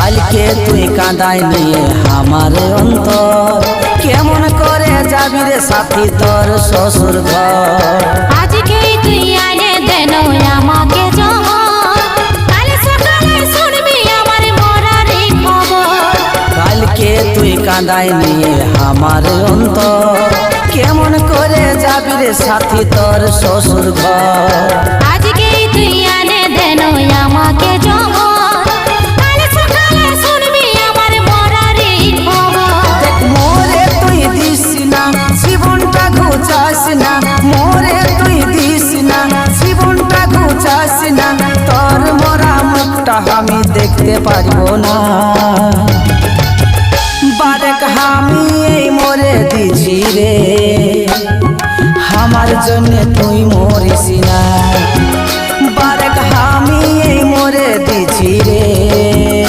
কালকে তুই কাঁদাই নিয়ে আমার অন্তর, কেমন করে যাবি রে সাথী তোর শ্বশুর ঘর। আজকেই তুই আনে দেন আমাকে জহর, কাল সকালে শুনবি আমার মরার খবর। কালকে তুই কাঁদাই নিয়ে আমার অন্তর, কেমন করে যাবি রে সাথী তোর শ্বশুর ঘর। আজকেই তুই আনে দেন আমাকে জহর, কাল সকালে শুনবি আমার মরার খবর। মোরে তুই দিস না জীবনটা ঘুচাস না, মোরে তুই দিস না জীবনটা ঘুচাস না, তোর মরা মুখটা আমি দেখতে পারবো না। বারেক আমি এই মরে দিছি রে, আমার জন্য